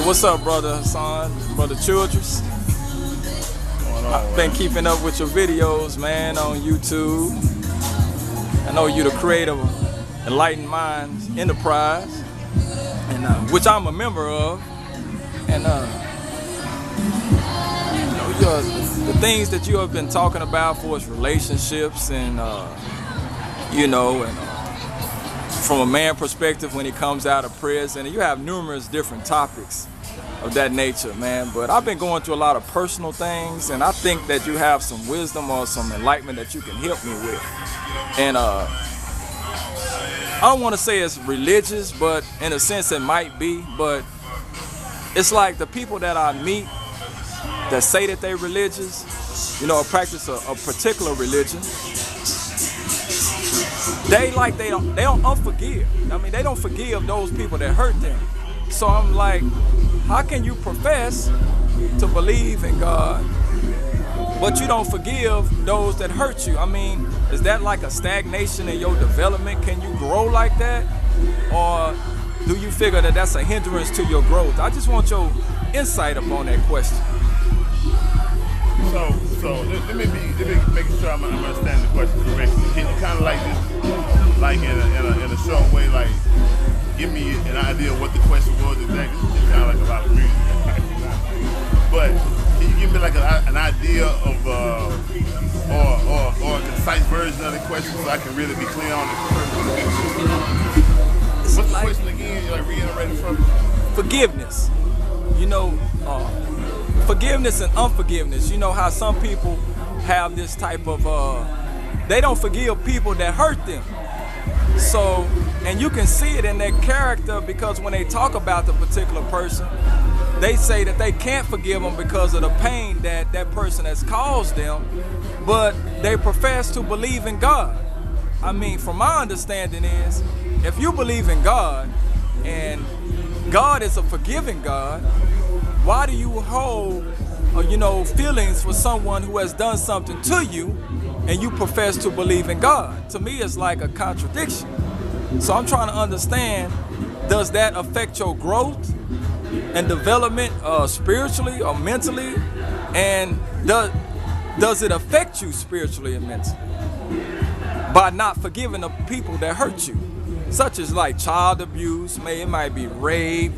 What's up, brother Hassan, brother Childress? I've been keeping up with your videos, man, on YouTube. I know you're the creator of Enlightening Minds Enterprise, and which I'm a member of. And the things that you have been talking about for us, relationships, and from a man perspective when he comes out of prison, and you have numerous different topics of that nature, man. But I've been going through a lot of personal things, and I think that you have some wisdom or some enlightenment that you can help me with. And I don't want to say it's religious, but in a sense it might be. But it's like the people that I meet that say that they're religious, or practice a particular religion, they don't unforgive. I mean, they don't forgive those people that hurt them. So I'm like, how can you profess to believe in God, but you don't forgive those that hurt you? I mean, is that like a stagnation in your development? Can you grow like that? Or do you figure that that's a hindrance to your growth? I just want your insight upon that question. So let me make sure I'm understanding the question correctly. Can you kind of like this, like in a short way, like give me an idea of what the question was exactly? It sounds like a lot of music, but can you give me like an idea of or a concise version of the question so I can really be clear on it? What's the question again? Like reiterating from it? Forgiveness. Forgiveness and unforgiveness. You know how some people have this type of, they don't forgive people that hurt them. So, and you can see it in their character, because when they talk about the particular person, they say that they can't forgive them because of the pain that that person has caused them, but they profess to believe in God. I mean, from my understanding is, if you believe in God, and God is a forgiving God, why do you hold, feelings for someone who has done something to you, and you profess to believe in God? To me, it's like a contradiction. So I'm trying to understand, does that affect your growth and development spiritually or mentally? And does it affect you spiritually and mentally by not forgiving the people that hurt you, such as like child abuse, it might be rape,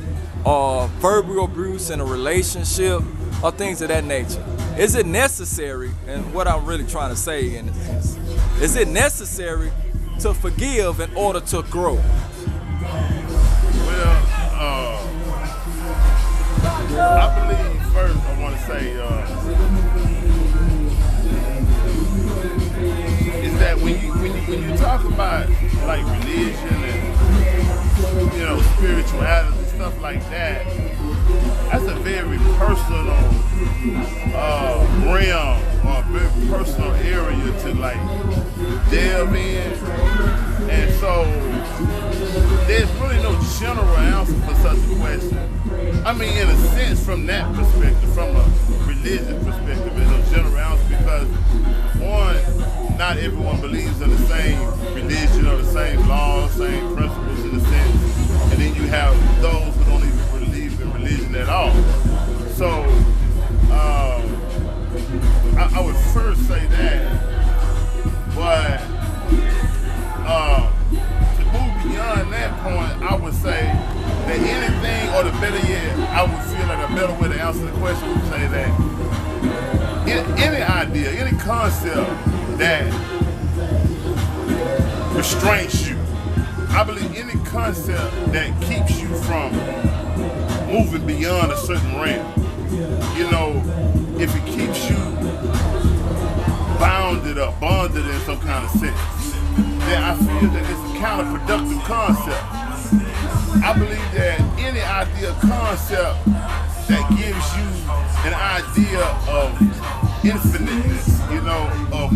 or verbal abuse in a relationship, or things of that nature? Is it necessary, and what I'm really trying to say in a sense, is it necessary to forgive in order to grow? Well, I believe first I want to say is that when you talk about like religion and spirituality, stuff like that, that's a very personal realm, or a very personal area to like delve in. And so there's really no general answer for such a question. I mean, in a sense, from that perspective, from a religious perspective, there's no general answer, because one, not everyone believes in the same religion or the same laws, same principles in a sense. And then you have those who don't even believe in religion at all. So I would first say that, but to move beyond that point, I would say that anything, or the better yet, I would feel like a better way to answer the question would say that any idea, any concept that restrains you, I believe any concept that keeps you from moving beyond a certain realm, if it keeps you bounded or bonded in some kind of sense, then I feel that it's a counterproductive concept. I believe that any idea, concept that gives you an idea of infiniteness, of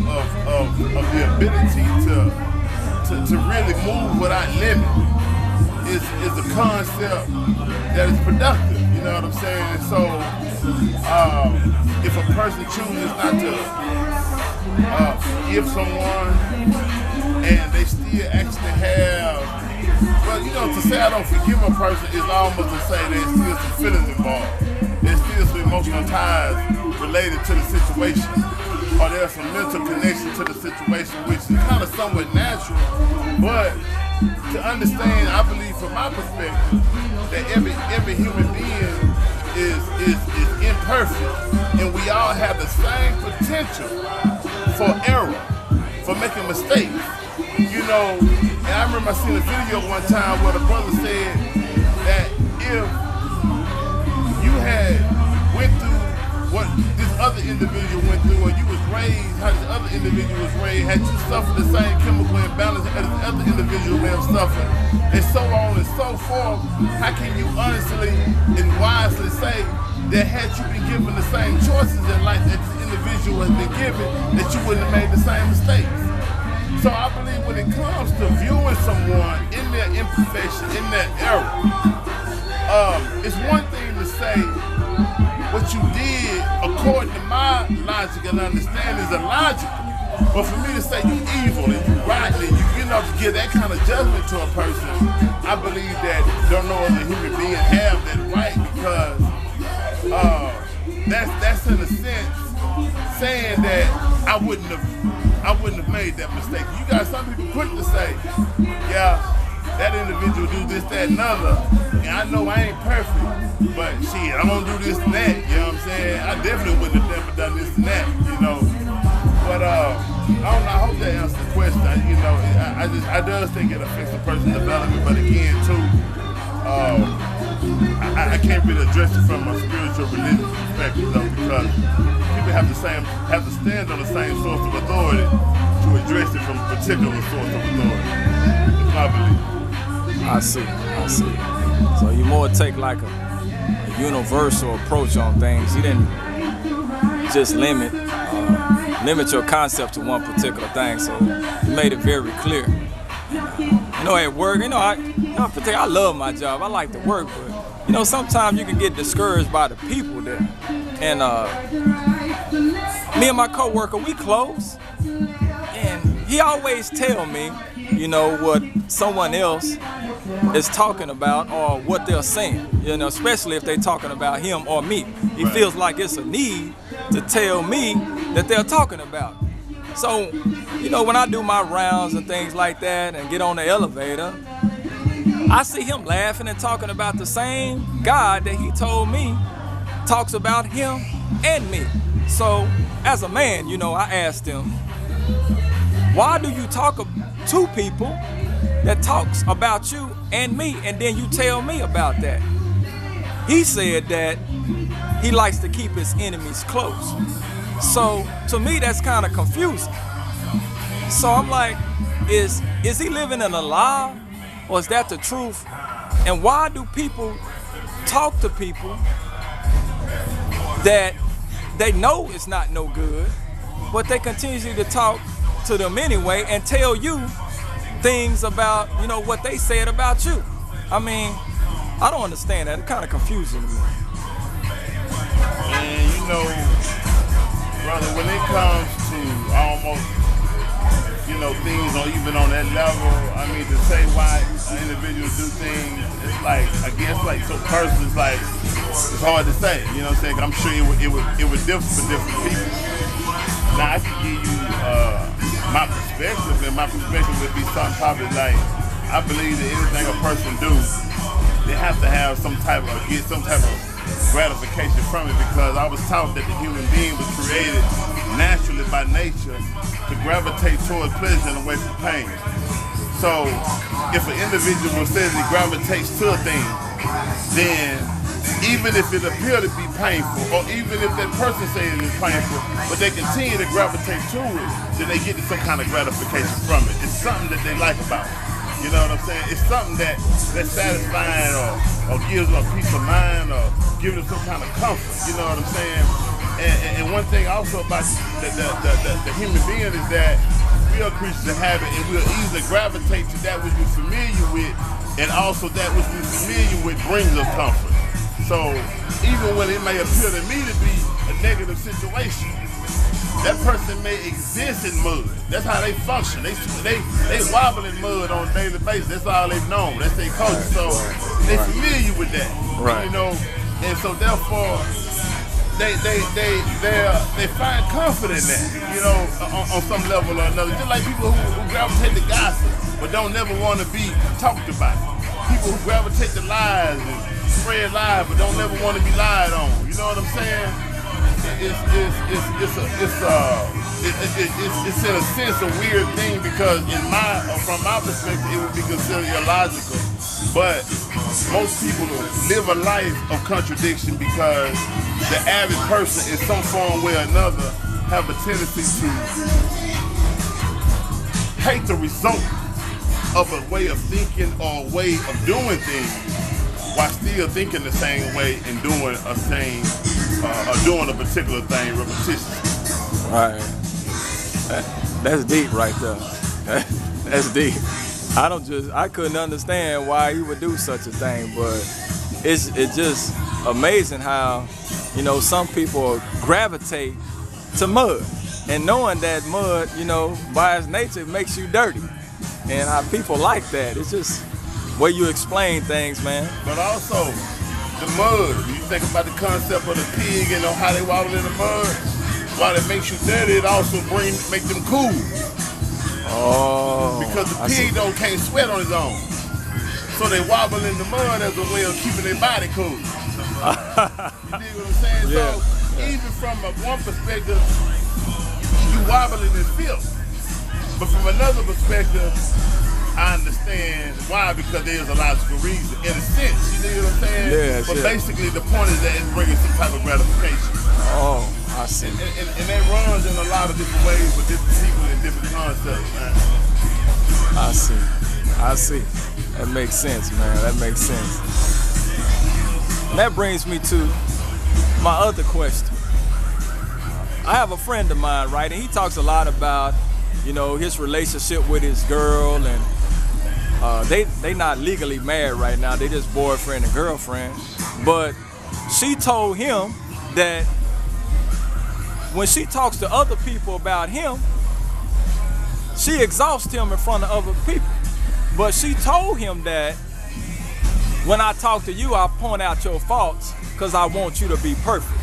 the ability to really move without limit, is a concept that is productive. You know what I'm saying? So if a person chooses not to forgive someone, and they still actually have Well, you know, to say I don't forgive a person is almost to say there's still some feelings involved. There's still some emotional ties related to the situation. Or there's some mental connection to the situation, which is kind of somewhat natural. But to understand, I believe from my perspective, that every human being is imperfect, and we all have the same potential for error, for making mistakes. You know, and I remember I seen a video one time where the brother said that if you had went through what this other individual went through, or you was raised how this other individual was raised, had you suffered the same chemical imbalance as the other individual may have suffered, and so on and so forth, how can you honestly and wisely say that had you been given the same choices in life that this individual has been given, that you wouldn't have made the same mistakes? So I believe when it comes to viewing someone in their imperfection, in their error, it's one thing to say what you did according to my logic and understanding is illogical. But for me to say you evil and you rotten and you know to give that kind of judgment to a person, I believe that don't know other human being have that right, because that's in a sense saying that I wouldn't have made that mistake. You got some people quick to say, yeah, that individual do this, that, and other, and I know I ain't perfect, but shit, I'm gonna do this and that, you know what I'm saying? I definitely wouldn't have never done this and that, you know. But I don't know, I hope that answers the question. You know, I does think it affects the person's development, but again, too, I can't really address it from a spiritual religious perspective though, because people have to stand on the same source of authority to address it from a particular source of authority. It's my belief. I see. So you more take like a universal approach on things. You didn't just limit your concept to one particular thing. So you made it very clear. You know, at work, I love my job. I like to work, but you know, sometimes you can get discouraged by the people there. And me and my coworker, we close, and he always tell me, you know, what someone else is talking about or what they're saying, you know, especially if they're talking about him or me. He feels like it's a need to tell me that they're talking about. So, you know, when I do my rounds and things like that and get on the elevator, I see him laughing and talking about the same God that he told me talks about him and me. So, as a man, you know, I asked him, why do you talk to people that talks about you and me, and then you tell me about that? He said that he likes to keep his enemies close. So to me, that's kind of confusing. So I'm like, is he living in a lie, or is that the truth? And why do people talk to people that they know it's not no good, but they continue to talk to them anyway and tell you things about, you know, what they said about you? I mean, I don't understand that. It's kind of confusing to me. And you know, brother, when it comes to almost, you know, things or even on that level, I mean, to say why individuals do things, it's like, I guess, like, so personal, it's like, it's hard to say, you know what I'm saying? I'm sure it would differ for different people. Now, I can give you my perspective, and my perspective would be something probably like, I believe that anything a person do, they have to have get some type of gratification from it, because I was taught that the human being was created naturally by nature to gravitate towards pleasure and away from pain. So if an individual says he gravitates to a thing, then even if it appears to be painful, or even if that person says it is painful, but they continue to gravitate to it, then they get some kind of gratification from it. It's something that they like about it. You know what I'm saying? It's something that's satisfying or gives them a peace of mind or gives them some kind of comfort. You know what I'm saying? And one thing also about the human being is that we are creatures of habit, and we'll easily gravitate to that which we're familiar with, and also that which we're familiar with brings us comfort. So even when it may appear to me to be a negative situation, that person may exist in mud. That's how they function. They wobble in mud on a daily basis. That's all they've known. That's their culture. So they familiar with that. Right. You know, and so therefore they find comfort in that. You know, on some level or another. Just like people who gravitate to gossip, but don't never want to be talked about. People who gravitate to lies and spread lies, but don't never want to be lied on. You know what I'm saying? It's in a sense a weird thing because from my perspective it would be considered illogical. But most people live a life of contradiction because the average person in some form way or another have a tendency to hate the result of a way of thinking or a way of doing things while still thinking the same way and doing a particular thing repetitiously. Right. That's deep right there. That's deep. I couldn't understand why he would do such a thing, but it's just amazing how, you know, some people gravitate to mud, and knowing that mud, you know, by its nature makes you dirty, and how people like that. It's just way you explain things, man. But also the mud. When you think about the concept of the pig and how they wobble in the mud, while it makes you dirty, it also make them cool. Oh. Because the pig can't sweat on his own. So they wobble in the mud as a way of keeping their body cool. You dig what I'm saying? Yeah. So even from one perspective, you wobbling in filth. But from another perspective, I understand why, because there's a logical reason. In a sense, you know what I'm saying? Yes, but basically the point is that it's bringing some type of gratification. Oh, I see. And that runs in a lot of different ways with different people and different concepts, man. I see. That makes sense, man. That makes sense. And that brings me to my other question. I have a friend of mine, right, and he talks a lot about, you know, his relationship with his girl, and they not legally married right now. They just boyfriend and girlfriend. But she told him that when she talks to other people about him, she exhausts him in front of other people. But she told him that when I talk to you, I point out your faults because I want you to be perfect.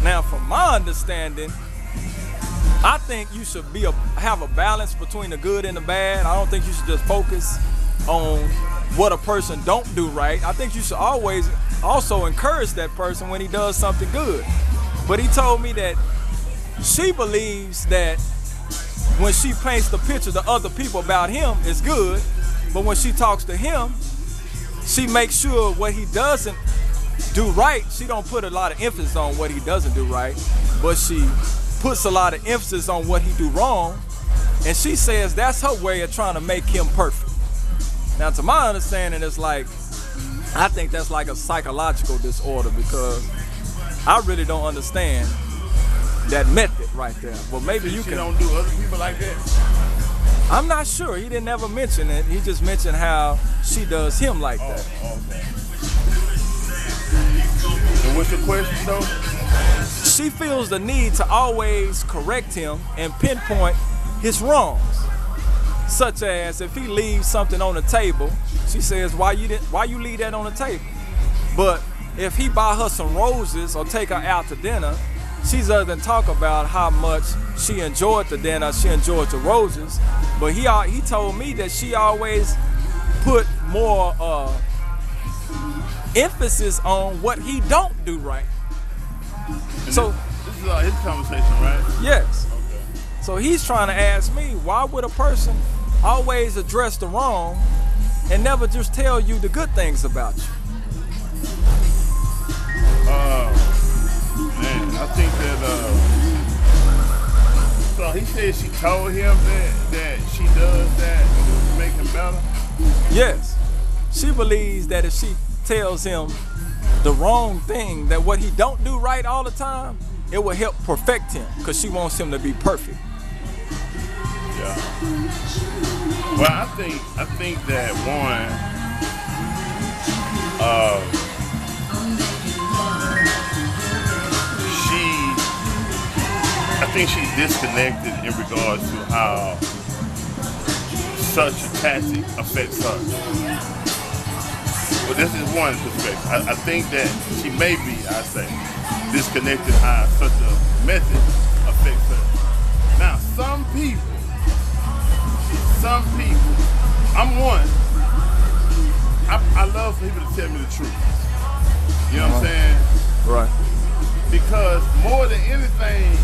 Now, from my understanding, I think you should have a balance between the good and the bad. I don't think you should just focus on what a person don't do right. I think you should always also encourage that person when he does something good. But he told me that she believes that when she paints the picture to other people about him, it's good. But when she talks to him, she makes sure what he doesn't do right, she don't put a lot of emphasis on what he doesn't do right, but she puts a lot of emphasis on what he do wrong, and she says that's her way of trying to make him perfect. Now, to my understanding, it's like, I think that's like a psychological disorder, because I really don't understand that method right there. Well, maybe you can. She don't do other people like that? I'm not sure. He didn't ever mention it. He just mentioned how she does him like that. Okay. And what's your question, though? She feels the need to always correct him and pinpoint his wrongs, such as if he leaves something on the table, she says, why you leave that on the table? But if he buy her some roses or take her out to dinner, she doesn't talk about how much she enjoyed the dinner, she enjoyed the roses, but he told me that she always put more emphasis on what he don't do right. And so this is his conversation, right? Yes. Okay. So he's trying to ask me, why would a person always address the wrong and never just tell you the good things about you? Man, I think that so he said she told him that she does that to make him better? Yes. She believes that if she tells him the wrong thing, that what he don't do right all the time, it will help perfect him, because she wants him to be perfect. Yeah. Well, I think that one, I think she's disconnected in regards to how such a tactic affects her. But this is one perspective. I think that she may be, I say, disconnected how such a method affects her. Now, some people, I'm one. I love for people to tell me the truth. You know what I'm saying? Right. Because more than anything,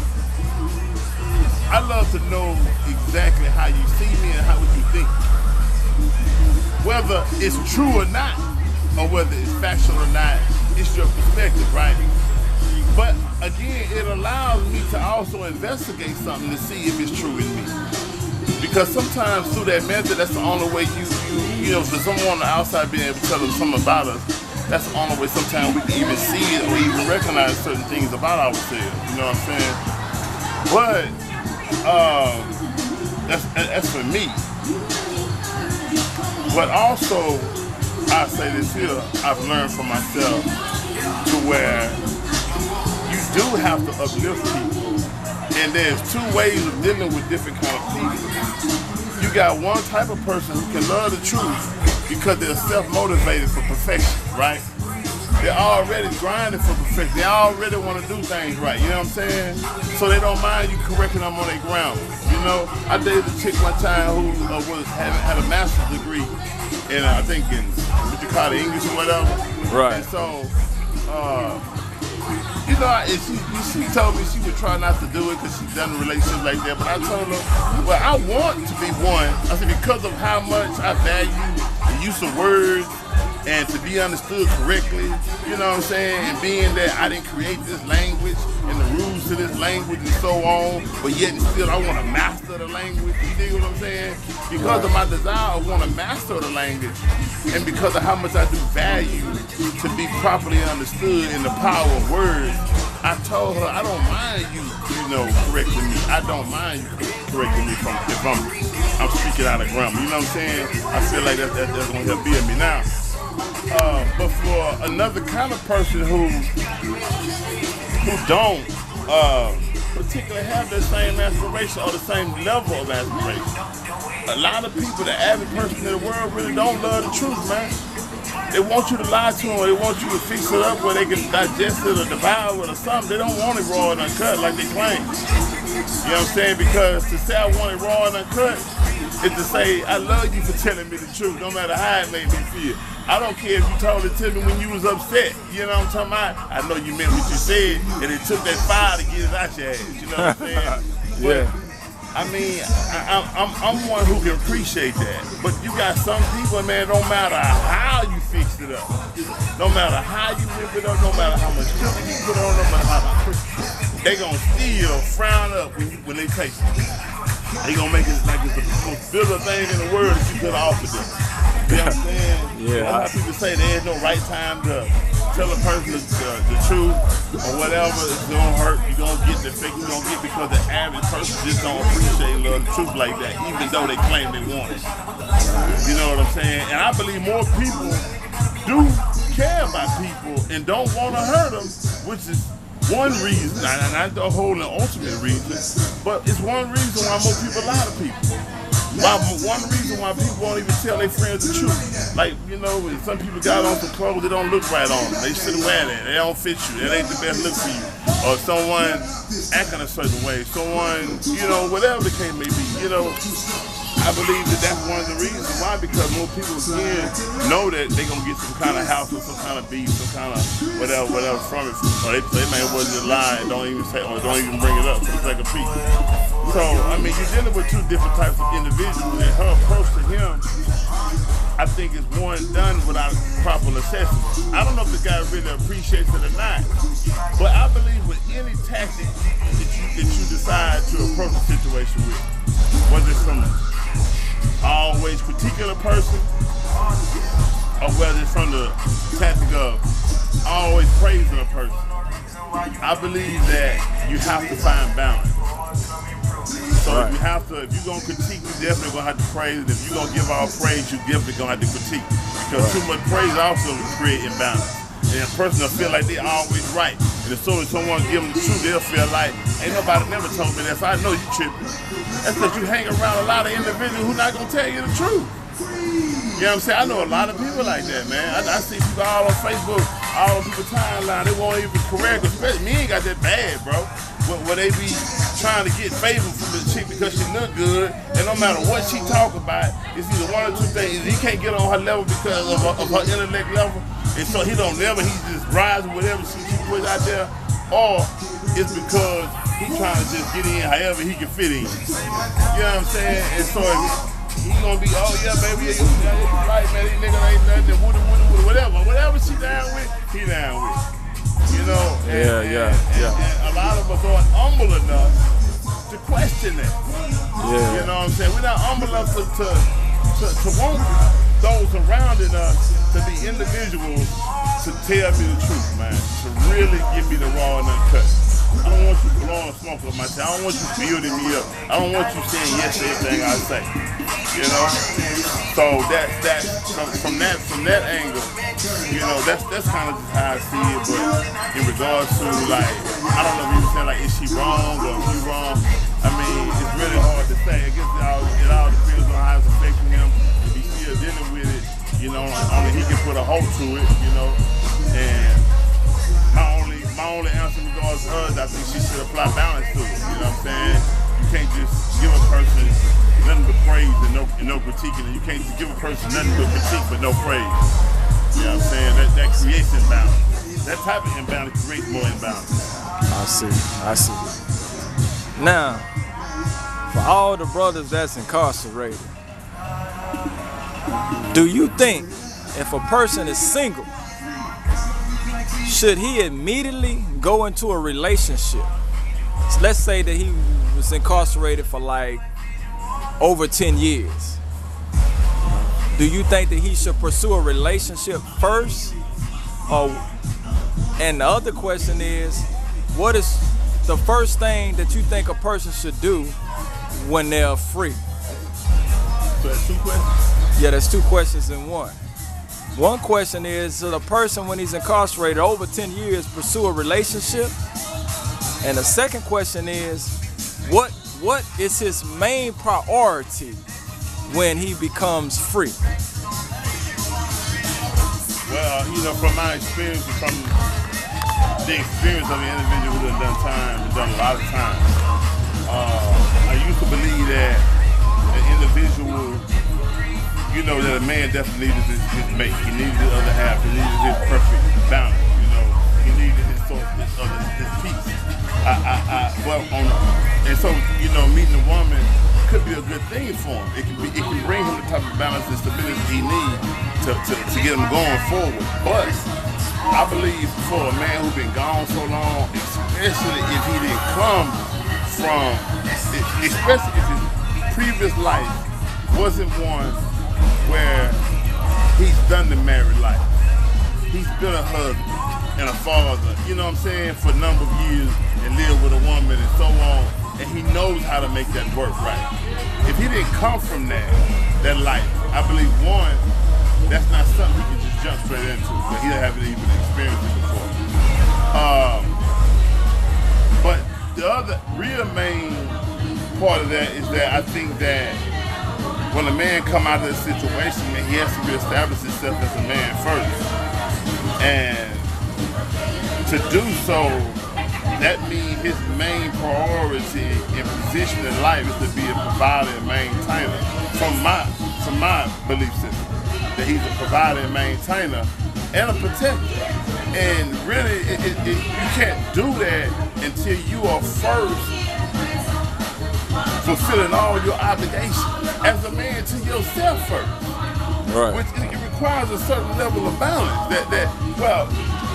I love to know exactly how you see me and how what you think. Whether it's true or not, or whether it's factual or not, it's your perspective, right? But again, it allows me to also investigate something to see if it's true in me. Because sometimes through that method, that's the only way you know, for someone on the outside being able to tell us something about us, that's the only way sometimes we can even see it or even recognize certain things about ourselves. You know what I'm saying? But that's for me. But also, I say this here, I've learned from myself to where you do have to uplift people. And there's two ways of dealing with different kind of people. You got one type of person who can love the truth because they're self-motivated for perfection, right? They're already grinding for perfection. They already want to do things right, you know what I'm saying? So they don't mind you correcting them on their ground. You know, I dated a chick one time who had a master's degree in, I think in, what you call it, English or whatever. Right. And so, you know, she told me she would try not to do it because she's done relationships like that. But I told her, well, I want to be one. I said, because of how much I value the use of words and to be understood correctly, you know what I'm saying? And being that I didn't create this language and the rules to this language and so on, but yet and still I want to master the language. You dig what I'm saying? Because of my desire, I want to master the language, and because of how much I do value to be properly understood in the power of words, I told her I don't mind you know, correcting me. I don't mind you correcting me if I'm speaking out of grammar. You know what I'm saying? I feel like that's gonna help build me now. But for another kind of person who don't particularly have the same aspiration or the same level of aspiration, a lot of people, the average person in the world, really don't love the truth, man. They want you to lie to them, or they want you to fix it up where they can digest it or devour it or something. They don't want it raw and uncut like they claim. You know what I'm saying? Because to say I want it raw and uncut is to say I love you for telling me the truth, no matter how it made me feel. I don't care if you told it to me when you was upset. You know what I'm talking about? I know you meant what you said, and it took that fire to get it out your ass. You know what I'm saying? Yeah. But, I mean, I'm one who can appreciate that. But you got some people, man, no matter how you fix it up, no matter how you whip it up, no matter how much sugar you put on them, they gonna still frown up when they taste it. They gonna make it like it's the most bitter thing in the world that you could offer them. You know what I'm saying? Yeah. A lot of people say there's no right time to tell a person the truth or whatever. It's gonna hurt. You're gonna get the fake you're gonna get because the average person just don't appreciate and love the truth like that, even though they claim they want it. You know what I'm saying? And I believe more people do care about people and don't want to hurt them, which is one reason, and not the whole and ultimate reason, but it's one reason why more people lie to people. One reason why people won't even tell their friends the truth. Like, you know, when some people got on some clothes that don't look right on them, they shouldn't wear that, they don't fit you, that ain't the best look for you. Or someone acting a certain way, someone, you know, whatever the case may be, you know. I believe that that's one of the reasons why, because more people again know that they're gonna get some kind of house or some kind of beef, some kind of whatever from it. Or they may well just lie and don't even say, or don't even bring it up for the sake of peace. So, I mean, you're dealing with two different types of individuals, and her approach to him, I think, is one done without proper necessity. I don't know if the guy really appreciates it or not, but I believe with any tactic that you decide to approach a situation with, whether it's from always critiquing a person, or whether it's from the tactic of always praising a person, I believe that you have to find balance. So right. if you're gonna critique, you definitely gonna have to praise, and if you're gonna give all praise, you definitely gonna have to critique. Because too much praise also will create imbalance. And a person will feel like they're always right. And as soon as someone give them the truth, they'll feel like, ain't nobody never told me that, so I know you tripping. That's because you hang around a lot of individuals who not gonna tell you the truth. You know what I'm saying? I know a lot of people like that, man. I see people all on Facebook, all on people's timeline, they won't even correct, especially me ain't got that bad, bro. Where they be trying to get favor from the chick because she look good, and no matter what she talk about, it's either one or two things. He can't get on her level because of her intellect level, and so he just rides with whatever she puts out there, or it's because he trying to just get in however he can fit in. You know what I'm saying? And so he gonna be, oh yeah, baby, yeah, you right, man, these niggas ain't nothing, whatever she down with, he down with. You know, and a lot of us aren't humble enough to question that. Yeah. You know what I'm saying? We're not humble enough to want those surrounding us to be individuals to tell me the truth, man. To really give me the raw and uncut. I don't want you blowing smoke up my tail. I don't want you building me up. I don't want you saying yes to everything I say. You know? So that's from that angle, you know, that's kind of just how I see it. But in regards to, like, I don't know if you were saying, like, is she wrong or is he wrong? I mean, it's really hard to say. I guess it all depends on how it's affecting him. If he's still dealing with it, you know, only he can put a halt to it, you know. And my only answer in regards to her is I think she should apply balance to it. You know what I'm saying? You can't just give a person nothing but praise and no critiquing, and you can't just give a person nothing but critique but no praise. You know what I'm saying? That creates imbalance. That type of imbalance creates more imbalance. I see. Now, for all the brothers that's incarcerated, do you think if a person is single, should he immediately go into a relationship? So let's say that he was incarcerated for like over 10 years. Do you think that he should pursue a relationship first? And the other question is, what is the first thing that you think a person should do when they're free? So that's two questions? Yeah, that's two questions in one. One question is, should a person when he's incarcerated over 10 years pursue a relationship? And the second question is, what is his main priority when he becomes free? Well, you know, from my experience, from the experience of an individual who done time, and done a lot of time, I used to believe that an individual, you know, that a man definitely needed his mate. He needed the other half. He needed his perfect balance. You know, he needed his peace. And so, you know, meeting a woman could be a good thing for him. It can bring him the type of balance and stability he needs to get him going forward. But I believe for a man who's been gone so long, especially if he didn't come from, especially if his previous life wasn't one where he's done the married life. He's been a husband and a father, you know what I'm saying, for a number of years and lived with a woman and so on, and he knows how to make that work right. If he didn't come from that life, I believe, one, that's not something he can just jump straight into, but he haven't even experienced it before. But the other real main part of that is that I think that when a man come out of this situation, man, he has to reestablish himself as a man first. And to do so, that means his main priority and position in life is to be a provider and maintainer. From my belief system, that he's a provider and maintainer and a protector. And really, you can't do that until you are first fulfilling all your obligations as a man to yourself first. Right. Which it requires a certain level of balance. Well,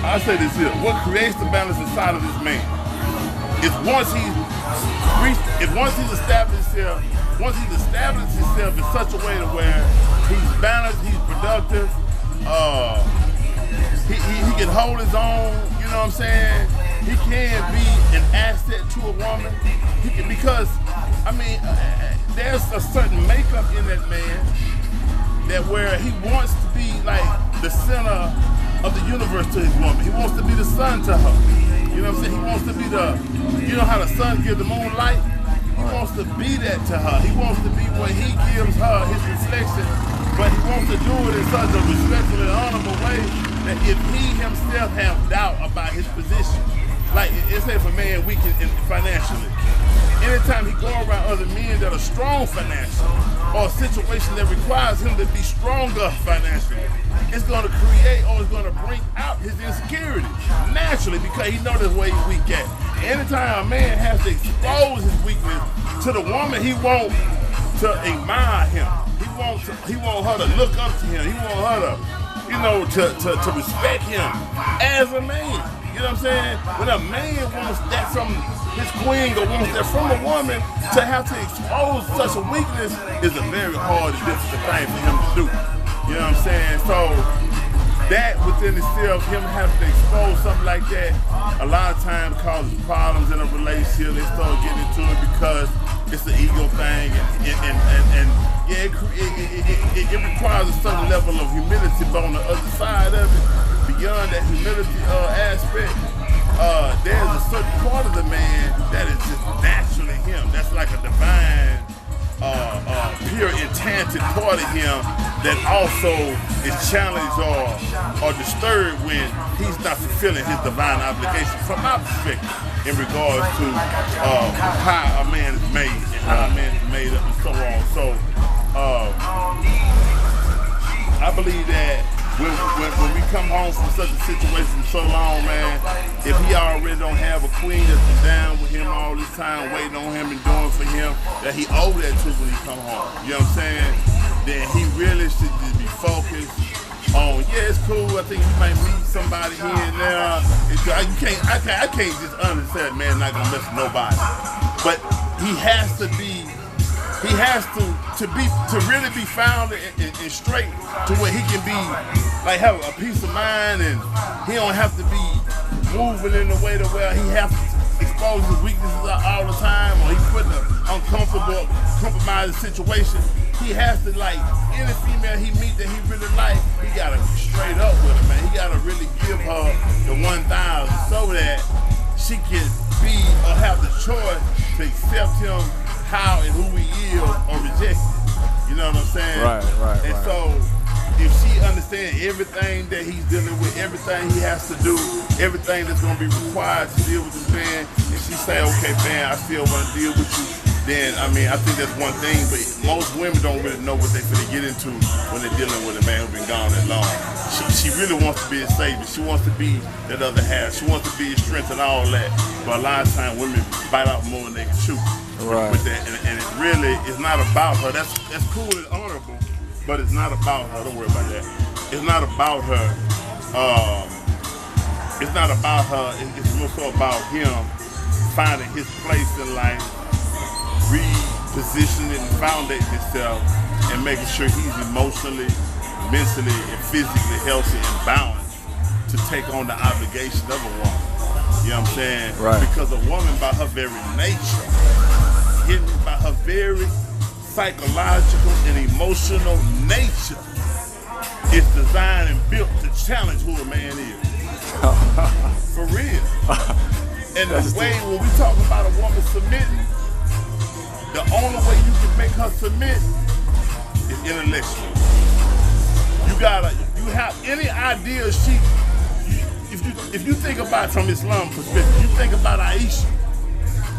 I say this here. What creates the balance inside of this man is once he's established himself in such a way to where he's balanced, he's productive, he can hold his own, you know what I'm saying? He can be an asset to a woman. Because there's a certain makeup in that man that where he wants to be like the center of the universe to his woman. He wants to be the sun to her. You know what I'm saying? He wants to be you know how the sun gives the moon light? He wants to be that to her. He wants to be what he gives her, his reflection, but he wants to do it in such a respectful and honorable way that if he himself have doubt about his position, like it's if a man weak financially, anytime he go around other men that are strong financially, or a situation that requires him to be stronger financially, it's going to create or it's going to bring out his insecurity naturally because he knows that's where he's weak at. Anytime a man has to expose his weakness to the woman, he wants to admire him. He wants her to look up to him. He wants her to, you know, to respect him as a man. You know what I'm saying? When a man wants that from his queen or wants that from a woman, to have to expose such a weakness is a very hard and difficult thing for him to do. You know what I'm saying? So that within itself, him having to expose something like that, a lot of times causes problems in a relationship. They start getting into it because it's an ego thing, and yeah, it requires a certain level of humility, but on the other side of it, beyond that humility aspect, there's a certain part of the man that is just naturally him. That's like a divine, pure, enchanted part of him that also is challenged or disturbed when he's not fulfilling his divine obligation from my perspective in regards to how a man is made and how a man is made up and so on. So I believe that when we come home from such a situation so long, man, if he already don't have a queen that's been down with him all this time, waiting on him and doing for him, that he owe that to when he come home. You know what I'm saying? Then he really should just be focused on, yeah, it's cool. I think you might meet somebody here and there. I can't just understand, man, not gonna mess with nobody. But he has to be. He has to really be found and straight to where he can be, like, have a peace of mind, and he don't have to be moving in a way to where he has to expose his weaknesses all the time, or he's put in an uncomfortable, compromising situation. He has to, like, any female he meet that he really like, he gotta be straight up with her, man. He gotta really give her the 1,000 so that she can be or have the choice to accept him how and who he is or reject it. You know what I'm saying? Right. And so if she understands everything that he's dealing with, everything he has to do, everything that's going to be required to deal with this man, and she say, okay, man, I still want to deal with you, then, I mean, I think that's one thing, but most women don't really know what they're finna get into when they're dealing with a man who's been gone that long. She really wants to be a savior. She wants to be that other half. She wants to be his strength and all that. But a lot of times women bite out more than they can chew. Right. With that, and it really is not about her. That's cool and honorable, but it's not about her. Don't worry about that. It's not about her. It's not about her. It's more so about him finding his place in life, repositioning and foundating himself, and making sure he's emotionally, mentally, and physically healthy and balanced to take on the obligation of a woman. You know what I'm saying? Right. Because a woman, by her very nature, hidden by her very psychological and emotional nature, is designed and built to challenge who a man is. For real. And the way when we talk about a woman submitting, the only way you can make her submit is intellectual. You have any idea if you think about from Islam perspective, you think about Aisha.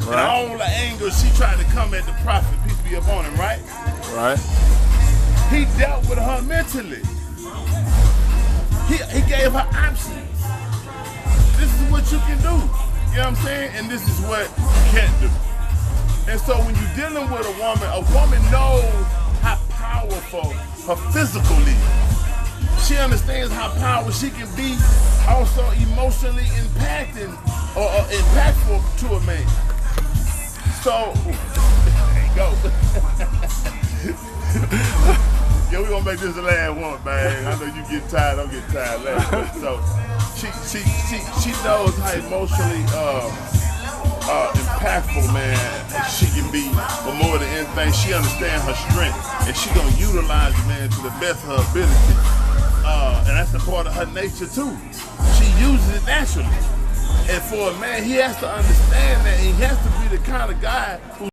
Right. And all the anger she tried to come at the Prophet, peace be upon him, right? Right. He dealt with her mentally. He gave her options. This is what you can do. You know what I'm saying? And this is what you can't do. And so when you're dealing with a woman knows how powerful her physical is. She understands how powerful she can be, also emotionally impacting or impactful to a man. So, there you go. Yeah, we're gonna make this the last one, man. I know you get tired, I'm getting tired laughing. So, she knows how emotionally impactful, man, she can be. But more than anything, she understands her strength, and she gonna utilize it, man, to the best of her ability. And that's a part of her nature too. She uses it naturally. And for a man, he has to understand that, and he has to be the kind of guy who